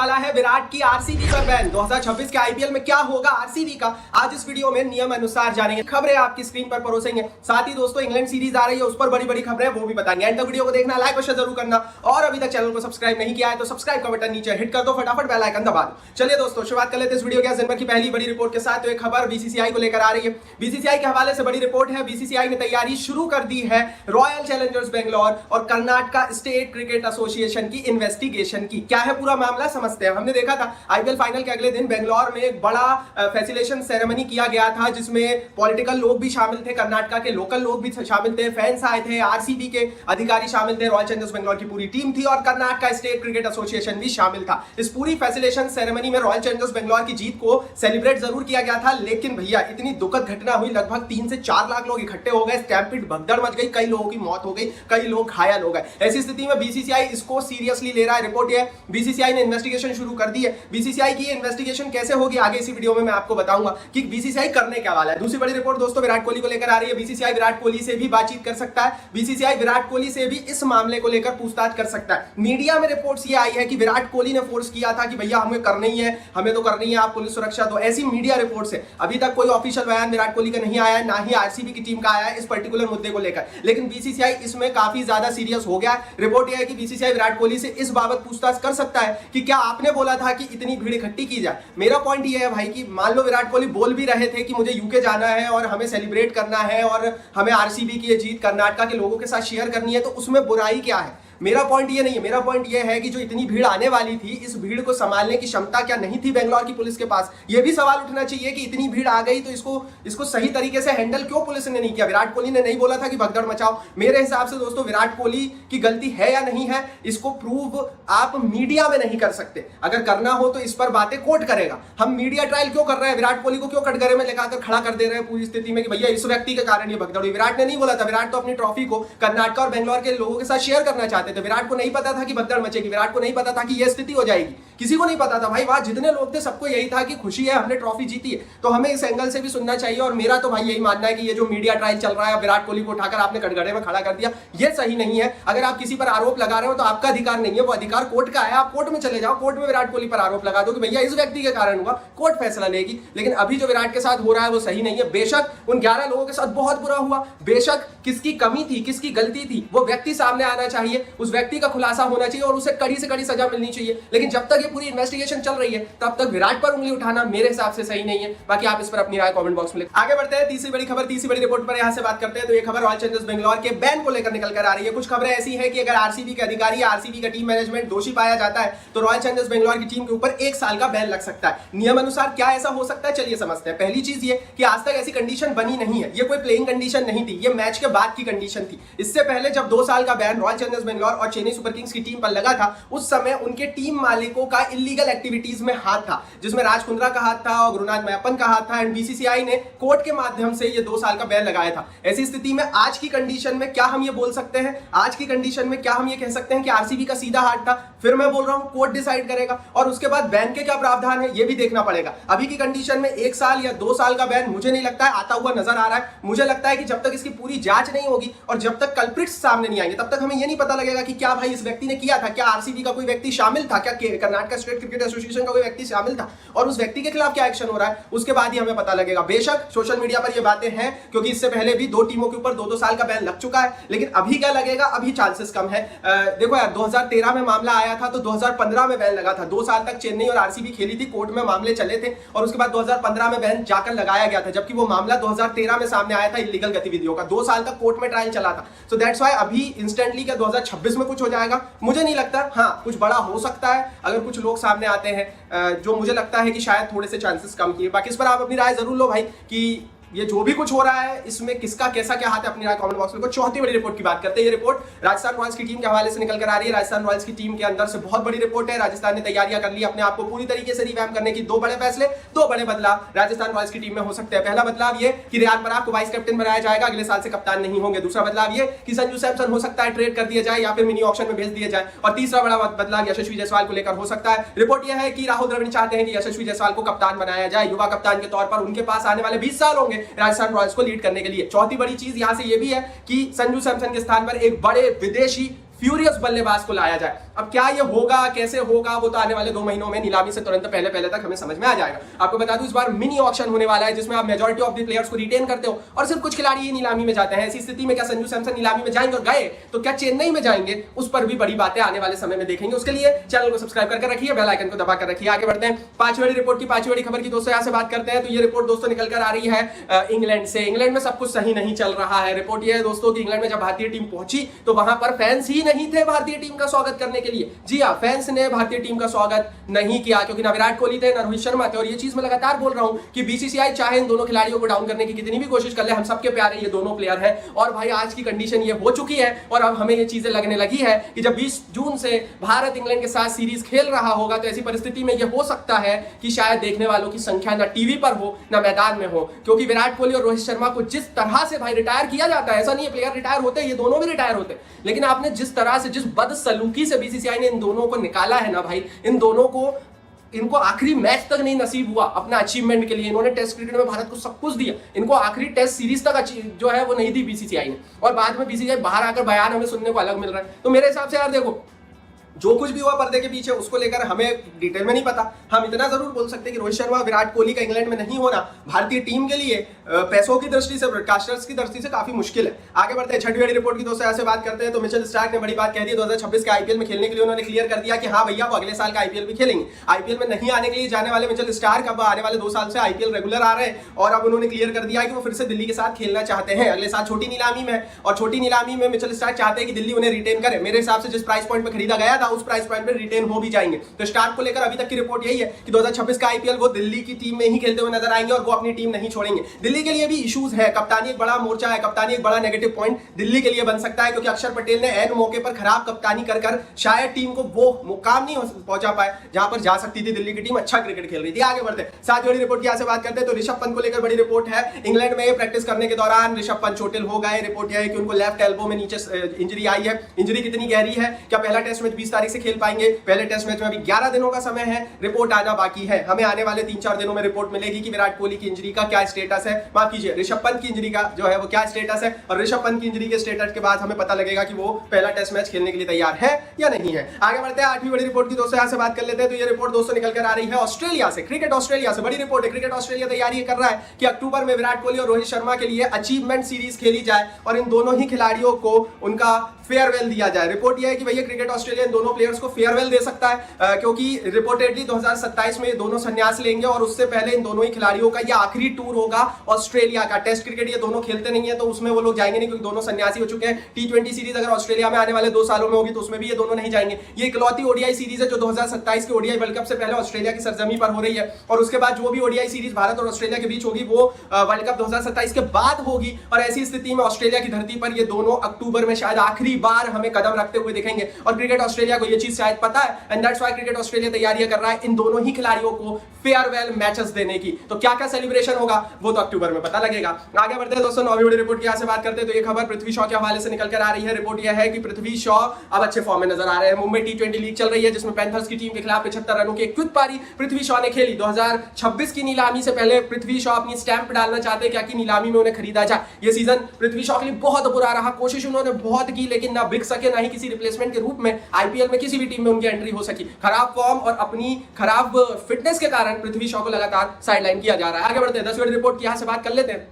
वाला है विराट की आरसीबी पर बैन। 2026 के आईपीएल में क्या होगा आरसीबी का, आज इस वीडियो में नियम अनुसार जानेंगे। खबरें आपकी स्क्रीन पर परोसेंगे, साथ ही दोस्तों इंग्लैंड सीरीज आ रही है, उस पर बड़ी बड़ी खबरें वो भी बताएंगे। एंड तक वीडियो को देखना, लाइक और शेयर जरूर करना, और अभी तक चैनल को सब्सक्राइब नहीं किया है तो सब्सक्राइब का बटन नीचे हिट कर दो, फटाफट बेल आइकन दबा दो। चलिए दोस्तों शुरुआत कर लेते हैं इस वीडियो के जनवरी की पहली बड़ी रिपोर्ट के साथ। तो एक खबर बीसीसीआई को लेकर आ रही है। बीसीसीआई के हवाले से बड़ी रिपोर्ट है। बीसीसीआई ने तैयारी शुरू कर दी है रॉयल चैलेंजर्स बेंगलोर और कर्नाटका स्टेट क्रिकेट एसोसिएशन की इन्वेस्टिगेशन की। क्या है पूरा मामला समझते हैं। हमने देखा था आईपीएल फाइनल के अगले दिन बेंगलोर में एक बड़ा फैसिलेशन सेरेमनी किया गया था, जिसमें पॉलिटिकल लोग भी शामिल थे, कर्नाटका के लोकल लोग भी शामिल थे, फैंस आए थे, आरसीबी के अधिकारी शामिल थे, रॉयल चैलेंजर्स बेंगलोर की पूरी टीम थी और कर्नाटका स्टेट क्रिकेट एसोसिएशन भी शामिल था। इस पूरी फैसिलेशन सेरेमनी में रॉयल चैलेंजर्स बेंगलोर की जीत को सेलिब्रेट जरूर किया गया था, लेकिन भैया इतनी दुखद घटना हुई, लगभग 3 से 4 लाख लोग इकट्ठे हो गए, स्टैम्पीड भगदड़ मच गई, कई लोगों की मौत हो गई, कई लोग घायल हो गए। ऐसी स्थिति में बीसीसीआई इसको सीरियसली ले रहा है। रिपोर्ट यह बीसीसीआई ने इन्वेस्टिगेशन शुरू कर दी है। बीसीसीआई की इन्वेस्टिगेशन कैसे होगी आगे इसी वीडियो में मैं आपको बताऊंगा कि बीसीसीआई करने क्या वाला है। दूसरी बड़ी रिपोर्ट दोस्तों विराट कोहली को लेकर आ रही है। बीसीसीआई विराट कोहली से भी बातचीत कर सकता है। बीसीसीआई विराट कोहली से भी इस मामले को लेकर पूछताछ कर सकता है। मीडिया में रिपोर्ट्स ये आई है कि विराट कोहली ने फोर्स किया था कि भैया हमें करनी है, हमें तो करनी है, आप पुलिस सुरक्षा दो, ऐसी मीडिया रिपोर्ट्स है। अभी तक कोई ऑफिशियल बयान विराट कोहली का नहीं आया है, ना ही आरसीबी की टीम का आया है इस पर्टिकुलर मुद्दे को लेकर। लेकिन बीसीसीआई इसमें काफी ज्यादा सीरियस हो गया है। रिपोर्ट यह है कि बीसीसीआई विराट कोहली से इस बाबत पूछताछ कर सकता है कि क्या आपने बोला था कि इतनी भीड़ इकट्ठी की जाए। मेरा पॉइंट यह है भाई कि मान लो विराट कोहली बोल भी रहे थे कि मुझे यूके जाना है और हमें सेलिब्रेट करना है और हमें आरसीबी की ये जीत कर्नाटका के लोगों के साथ शेयर करनी है, तो उसमें बुराई क्या है। मेरा पॉइंट ये नहीं है। मेरा पॉइंट ये है कि जो इतनी भीड़ आने वाली थी, इस भीड़ को संभालने की क्षमता क्या नहीं थी बेंगलोर की पुलिस के पास। ये भी सवाल उठना चाहिए कि इतनी भीड़ आ गई तो इसको सही तरीके से हैंडल क्यों पुलिस ने नहीं किया। विराट कोहली ने नहीं बोला था कि भगदड़ मचाओ। मेरे हिसाब से दोस्तों विराट कोहली की गलती है या नहीं है, इसको प्रूव आप मीडिया में नहीं कर सकते। अगर करना हो तो इस पर बातें कोर्ट करेगा। हम मीडिया ट्रायल क्यों कर रहे हैं, विराट कोहली को क्यों कटघरे में लेकर खड़ा कर दे रहे हैं पूरी स्थिति में कि भैया इस व्यक्ति के कारण ये भगदड़ हुई। विराट ने नहीं बोला था। विराट तो अपनी ट्रॉफी को कर्नाटका और बेंगलोर के लोगों के साथ शेयर करना चाहते थे। विराट को नहीं पता था कि भगदड़ मचेगी, विराट को नहीं पता था कि यह स्थिति हो जाएगी, किसी को नहीं पता था भाई। वहां जितने लोग थे सबको यही था कि खुशी है, हमने ट्रॉफी जीती है। तो हमें इस एंगल से भी सुनना चाहिए। और मेरा तो भाई यही मानना है कि ये जो मीडिया ट्रायल चल रहा है, विराट कोहली को उठाकर आपने कटघरे में खड़ा कर दिया, ये सही नहीं है। अगर आप किसी पर आरोप लगा रहे हो तो आपका अधिकार नहीं है, वो अधिकार कोर्ट का है। आप कोर्ट में चले जाओ, कोर्ट में विराट कोहली पर आरोप लगा दो कि भैया इस व्यक्ति के कारण हुआ, कोर्ट फैसला लेगी। लेकिन अभी जो विराट के साथ हो रहा है वो सही नहीं है। बेशक उन 11 लोगों के साथ बहुत बुरा हुआ, बेशक किसकी कमी थी, किसकी गलती थी, वो व्यक्ति सामने आना चाहिए, उस व्यक्ति का खुलासा होना चाहिए और उसे कड़ी से कड़ी सजा मिलनी चाहिए। लेकिन जब तक ये पूरी इन्वेस्टिगेशन चल रही है तब तक विराट पर उंगली उठाना मेरे हिसाब से सही नहीं है। बाकी आप इस पर अपनी राय कमेंट बॉक्स में लिखें। आगे बढ़ते हैं तीसरी बड़ी खबर, तीसरी बड़ी रिपोर्ट पर यहां से बात करते हैं। तो ये खबर रॉयल चैलेंजर्स बेंगलोर के बैन को लेकर निकल कर आ रही है। कुछ खबरें ऐसी है कि अगर आरसीबी के अधिकारी, आरसीबी का टीम मैनेजमेंट दोषी पाया जाता है तो रॉयल चैलेंजर्स बेंगलोर की टीम के ऊपर 1 साल का बैन लग सकता है। नियम अनुसार क्या ऐसा हो सकता है, चलिए समझते हैं। पहली चीज ये कि आज तक ऐसी कंडीशन बनी नहीं है, ये कोई प्लेइंग कंडीशन नहीं थी, ये मैच के बाद की कंडीशन थी। इससे पहले जब 2 साल का बैन रॉयल चैलेंजर्स बेंगलोर और चेन्नई सुपर किंग्स की टीम पर लगा था, उस समय उनके टीम मालिकों का इलीगल एक्टिविटीज में हाथ था, जिसमें राज कुंद्रा का हाथ था और गुरुनाथ मैप्पन का हाथ था। एंड बीसीसीआई ने कोर्ट के माध्यम से ये 2 साल का बैन लगाया था। ऐसी स्थिति में आज की कंडीशन में क्या हम ये बोल सकते हैं, आज की कंडीशन में क्या हम ये कह सकते हैं कि आरसीबी का सीधा हाथ था। फिर मैं बोल रहा हूं कोर्ट डिसाइड करेगा और उसके बाद बैन के क्या प्रावधान है ये भी देखना पड़ेगा। अभी की कंडीशन में 1 साल या 2 साल का बैन मुझे नहीं लगता है आता हुआ नजर आ रहा है। मुझे लगता है कि जब तक इसकी पूरी जांच नहीं होगी और जब तक कल्प्रिट्स सामने नहीं आएंगे तब तक हमें ये नहीं पता लगेगा कि क्या भाई इस व्यक्ति ने किया था, क्या आरसीबी का कोई व्यक्ति शामिल था, क्या कर्नाटका स्टेट क्रिकेट एसोसिएशन का कोई व्यक्ति शामिल था और उस व्यक्ति के खिलाफ क्या एक्शन हो रहा है, उसके बाद ही हमें पता लगेगा। बेशक सोशल मीडिया पर ये बातें हैं क्योंकि इससे पहले भी 2 टीमों के ऊपर 2-2 साल का बैन लग चुका है, लेकिन अभी क्या लगेगा, अभी चांसेस कम है। देखो यार 2013 में मामला आया था तो 2015 में बैन लगा था। 2 साल तक चेन्नई और आरसीबी खेली थी, कोर्ट में मामले चले थे और उसके बाद 2015 में बैन जाकर लगाया गया था, जबकि वो मामला 2013 में सामने आया था इलीगल गतिविधियों का। 2 साल तक कोर्ट में ट्रायल चला था। सो दैट्स व्हाई अभी इंस्टेंटली क्या 2026 में कुछ हो जाएगा मुझे नहीं लगता। हाँ कुछ बड़ा हो सकता है अगर कुछ लोग सामने आते हैं, जो मुझे लगता है कि शायद थोड़े से चांसेस कम किए। बाकी इस पर आप अपनी राय जरूर लो भाई कि ये जो भी कुछ हो रहा है इसमें किसका कैसा क्या हाथ है, अपनी राय कमेंट बॉक्स में। चौथी बड़ी रिपोर्ट की बात करते हैं। ये रिपोर्ट राजस्थान रॉयल्स की टीम के हवाले से निकल कर आ रही है। राजस्थान रॉयल्स की टीम के अंदर से बहुत बड़ी रिपोर्ट है। राजस्थान ने तैयारियां कर ली अपने आप को पूरी तरीके से रिवैम्प करने की। 2 बड़े फैसले, 2 बड़े बदलाव राजस्थान रॉयल्स की टीम में हो सकते हैं। पहला बदलाव ये कि रियान पराग को वाइस कैप्टन बनाया जाएगा, अगले साल से कप्तान नहीं होंगे। दूसरा बदलाव ये कि संजू सैमसन हो सकता है ट्रेड कर दिया जाए या फिर मिनी ऑक्शन में भेज दिया जाए। और तीसरा बड़ा बदलाव यशस्वी जायसवाल को लेकर हो सकता है। रिपोर्ट यह है कि राहुल द्रविड़ चाहते हैं कि यशस्वी जायसवाल को कप्तान बनाया जाए, युवा कप्तान के तौर पर। उनके पास आने वाले 20 साल होंगे राजस्थान रॉयल्स लीड करने के लिए। चौथी बड़ी चीज यहां से यह भी है कि संजू सैमसन के स्थान पर एक बड़े विदेशी फ्यूरियस बल्लेबाज को लाया जाए। अब क्या ये होगा, कैसे होगा, वो तो आने वाले 2 महीनों में नीलामी से तुरंत पहले तक हमें समझ में आ जाएगा। आपको बता दूं इस बार मिनी ऑक्शन होने वाला है जिसमें आप मेजॉरिटी ऑफ द प्लेयर्स को रिटेन करते हो और सिर्फ कुछ खिलाड़ी ही नीलामी में जाते हैं। ऐसी स्थिति में क्या संजू सैमसन नीलामी में जाएंगे और गए तो क्या चेन्नई में जाएंगे, उस पर भी बड़ी बातें आने वाले समय में देखेंगे। उसके लिए चैनल को सब्सक्राइब करके रखिए, बेल आइकन को दबा कर रखिए। आगे बढ़ते हैं 5वीं बड़ी रिपोर्ट की 5वीं बड़ी खबर की दोस्तों यहां से बात करते हैं। तो ये रिपोर्ट दोस्तों निकल कर आ रही है इंग्लैंड से। इंग्लैंड में सब कुछ सही नहीं चल रहा है। रिपोर्ट ये है दोस्तों कि इंग्लैंड में जब भारतीय टीम पहुंची तो वहां पर फैंस ही नहीं थे भारतीय टीम का स्वागत करने के लिए। जी हां, फैंस ने भारतीय टीम का स्वागत नहीं किया क्योंकि ना विराट कोहली थे ना रोहित शर्मा थे। और ये चीज मैं लगातार बोल रहा हूं कि बीसीसीआई चाहे इन दोनों खिलाड़ियों को डाउन करने की कितनी भी कोशिश कर ले, हम सबके प्यारे ये दोनों प्लेयर हैं। और भाई आज की कंडीशन ये हो चुकी है और अब हमें ये चीजें लगने लगी है कि जब 20 जून से भारत इंग्लैंड के साथ सीरीज खेल रहा होगा तो ऐसी परिस्थिति में ये हो सकता है कि शायद देखने वालों की संख्या ना टीवी पर हो ना मैदान में हो। क्योंकि विराट कोहली और रोहित शर्मा को जिस तरह से भाई रिटायर किया जाता है, ऐसा नहीं है प्लेयर रिटायर होते हैं, ये दोनों भी रिटायर होते हैं, लेकिन आपने जिस तरह से जिस बदसलूकी से बीसीसीआई ने इन दोनों को निकाला है ना भाई, इनको आखिरी मैच तक नहीं नसीब हुआ अपना अचीवमेंट के लिए। इन्होंने टेस्ट क्रिकेट में भारत को सब कुछ दिया, इनको आखिरी टेस्ट सीरीज तक जो है वो नहीं दी बीसीसीआई ने। और बाद में बीसीसीआई बाहर आकर बयान हमें सुनने को अलग मिल रहा है। तो मेरे हिसाब से यार देखो, जो कुछ भी हुआ पर्दे के पीछे उसको लेकर हमें डिटेल में नहीं पता। हम इतना जरूर बोल सकते हैं कि रोहित शर्मा विराट कोहली का इंग्लैंड में नहीं होना भारतीय टीम के लिए पैसों की दृष्टि से, ब्रॉडकास्टर्स की दृष्टि से काफी मुश्किल है। आगे बढ़ते हैं 6वीं बड़ी रिपोर्ट की दोस्तों ऐसे बात करते हैं। तो मिचेल स्टार्क ने बड़ी बात कह दी 2026 के आईपीएल में खेलने के लिए। उन्होंने क्लियर कर दिया कि हाँ भैया वो अगले साल का आईपीएल भी खेलेंगे। आईपीएल में नहीं आने के लिए जाने वाले मिचेल स्टार्क अब आने वाले 2 साल से आईपीएल रेगुलर आ रहे हैं और अब उन्होंने क्लियर कर दिया कि वो फिर से दिल्ली के साथ खेलना चाहते हैं अगले साल छोटी नीलामी में। और छोटी नीलामी में मिचेल स्टार्क चाहते हैं कि दिल्ली उन्हें रिटेन करे। मेरे हिसाब से जिस प्राइस पॉइंट पर खरीदा गया था उस प्राइस पॉइंट पर रिटेन हो भी जाएंगे। तो स्टार्क को लेकर अभी तक की रिपोर्ट यही है कि 2026 का आईपीएल वो दिल्ली की टीम में ही खेलते हुए नजर आएंगे और वो अपनी टीम नहीं छोड़ेंगे। दिल्ली के लिए भी इश्यूज है, कप्तानी एक बड़ा मोर्चा है, कप्तानी एक बड़ा नेगेटिव पॉइंट दिल्ली के लिए बन सकता है क्योंकि अक्षर पटेल ने एन मौके पर खराब कप्तानी कर शायद टीम को वो मुकाम नहीं पहुंचा पाए जहां पर जा सकती थी दिल्ली की टीम, अच्छा क्रिकेट खेल रही थी। आगे बढ़ते 7वीं बड़ी रिपोर्ट की यहां से बात करते हैं। तो ऋषभ पंत को लेकर बड़ी रिपोर्ट है। इंग्लैंड में प्रैक्टिस करने के दौरान ऋषभ पंत चोटिल हो गए। रिपोर्ट यह है कि उनको लेफ्ट एल्बो में नीचे इंजरी आई है। इंजरी कितनी गहरी है, क्या पहला टेस्ट मैच 20 तारीख से खेल पाएंगे? पहले टेस्ट मैच में अभी 11 दिनों का समय है, रिपोर्ट आना बाकी है। हमें आने वाले 3-4 दिनों में रिपोर्ट मिलेगी कि विराट कोहली की इंजरी का क्या स्टेटस है, माफ कीजिए ऋषभ पंत की इंजरी का जो है वो क्या स्टेटस है। और ऋषभ पंत की इंजरी के स्टेटस के बाद हमें पता लगेगा कि वो पहला टेस्ट मैच खेलने के लिए तैयार है या नहीं है। आगे बढ़ते हैं 8वीं बड़ी रिपोर्ट की दोस्तों यहां से बात कर लेते हैं। तो ये रिपोर्ट दोस्तों निकल कर आ रही है ऑस्ट्रेलिया से, क्रिकेट ऑस्ट्रेलिया से। बड़ी रिपोर्ट है, क्रिकेट ऑस्ट्रेलिया तैयारी कर रहा है कि अक्टूबर में विराट कोहली और रोहित शर्मा के लिए अचीवमेंट सीरीज खेली जाए और इन दोनों ही खिलाड़ियों को उनका फेयरवेल दिया जाए। रिपोर्ट यह है कि भैया क्रिकेट ऑस्ट्रेलिया इन दोनों प्लेयर्स को फेयरवेल दे सकता है क्योंकि रिपोर्टेडली 2027 में ये दोनों संन्यास लेंगे और उससे पहले इन दोनों ही खिलाड़ियों का ये आखिरी टूर होगा ऑस्ट्रेलिया का। टेस्ट क्रिकेट ये दोनों खेलते नहीं है तो उसमें वो लोग जाएंगे नहीं क्योंकि दोनों सन्यासी हो चुके हैं। T20 सीरीज अगर ऑस्ट्रेलिया में आने वाले 2 सालों में होगी तो उसमें भी ये दोनों नहीं जाएंगे। ये इकलौती ओडीआई सीरीज है जो 2027 के ओडीआई वर्ल्ड कप से पहले ऑस्ट्रेलिया की सरजमी पर हो रही है और उसके बाद जो भी ओडीआई सीरीज भारत और ऑस्ट्रेलिया के बीच होगी वो वर्ल्ड कप 2027 के बाद होगी। और ऐसी स्थिति में ऑस्ट्रेलिया की धरती पर ये दोनों अक्टूबर में शायद आखिरी बार हमें कदम रखते हुए दिखेंगे और क्रिकेट ऑस्ट्रेलिया को ये चीज शायद पता है and that's why cricket Australia तैयारियां कर रहा है इन दोनों ही खिलाड़ियों को फेयरवेल मैचेस देने की। तो क्या क्या सेलिब्रेशन होगा वो तो अक्टूबर में पता लगेगा। आगे बढ़ते हैं दोस्तों 9वीं बड़ी रिपोर्ट की यहां से बात करते हैं। तो ये खबर पृथ्वी शॉ के हवाले से निकल कर आ रही है। रिपोर्ट यह है कि पृथ्वी शॉ अब अच्छे फॉर्म में नजर आ रहे हैं। मुंबई T20 लीग चल रही है जिसमें पैंथर्स की टीम के खिलाफ 75 रनों की एक क्विक पारी पृथ्वी शॉ ने खेली। 2026 की नीलामी से पहले पृथ्वी शॉ अपनी स्टैंप डालना चाहते क्या कि नीलामी में उन्हें खरीदा जाए। ये सीजन पृथ्वी शॉ के लिए बहुत बुरा रहा। कोशिश उन्होंने बहुत की लेकिन ना बिक सके ना ही किसी रिप्लेसमेंट के रूप में आईपीएल में किसी भी टीम में उनकी एंट्री हो सकी। खराब फॉर्म और अपनी खराब फिटनेस के कारण पृथ्वी शॉ को लगातार साइडलाइन किया जा रहा है। आगे बढ़ते हैं 10वीं रिपोर्ट की यहां से बात कर लेते हैं।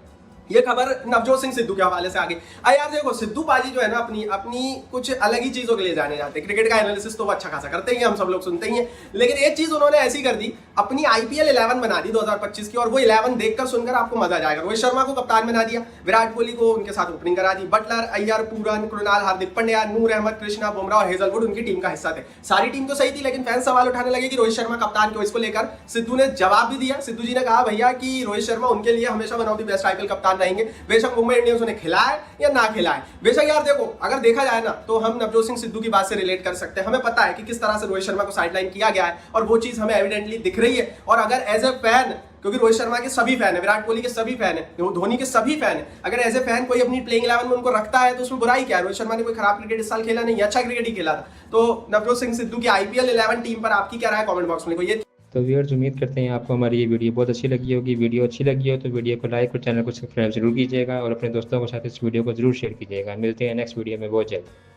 ये खबर नवजोत सिंह सिद्धू के हवाले से आगे यार देखो सिद्धू पाजी जो है ना अपनी कुछ अलग ही चीजों के लिए जाने जाते हैं। क्रिकेट का एनालिसिस तो वो अच्छा खासा करते ही हम सब लोग सुनते ही हैं लेकिन एक चीज उन्होंने ऐसी कर दी अपनी आईपीएल 11 बना दी 2025 की और वो 11 देखकर सुनकर आपको मजा आ जाएगा। रोहित शर्मा को कप्तान बना दिया, विराट कोहली को उनके साथ ओपनिंग करा दी, बटलर, अय्यर, पूरन, कृणाल, हार्दिक पांड्या, नूर अहमद, कृष्णा, बुमराह और हेजलवुड उनकी टीम का हिस्सा थे। सारी टीम तो सही थी लेकिन फैंस सवाल उठाने लगे कि रोहित शर्मा कप्तान क्यों। इसको लेकर सिद्धू ने जवाब भी दिया। सिद्धू जी ने कहा भैया कि रोहित शर्मा उनके लिए हमेशा one of the best IPL कप्तान रहेंगे। बेशक मुंबई इंडियंस उन्हें खिलाए या ना खिलाए। बेशक यार देखो अगर देखा जाए ना तो हम नवजोत सिंह सिद्धू की बात से रिलेट कर सकते हैं। हमें पता है कि किस तरह से रोहित शर्मा को साइडलाइन किया गया है और वो चीज हमें एविडेंटली दिख रही है। और अगर एज ए फैन, क्योंकि रोहित शर्मा के सभी फैन है, विराट कोहली के सभी फैन है, धोनी के सभी फैन है, अगर एज ए फैन कोई अपनी प्लेइंग 11 में उनको रखता है तो उसमें बुराई क्या है। रोहित शर्मा ने कोई खराब क्रिकेट इस साल खेला नहीं, अच्छा क्रिकेट ही खेला था। तो नवजोत सिंह सिद्धू की आईपीएल 11 टीम पर आपकी क्या राय है कमेंट बॉक्स में लिखो। तो व्यूअर्स उम्मीद करते हैं आपको हमारी ये वीडियो बहुत अच्छी लगी होगी। वीडियो अच्छी लगी हो तो वीडियो को लाइक और चैनल को सब्सक्राइब जरूर कीजिएगा और अपने दोस्तों के साथ इस वीडियो को जरूर शेयर कीजिएगा। मिलते हैं नेक्स्ट वीडियो में बहुत जल्द।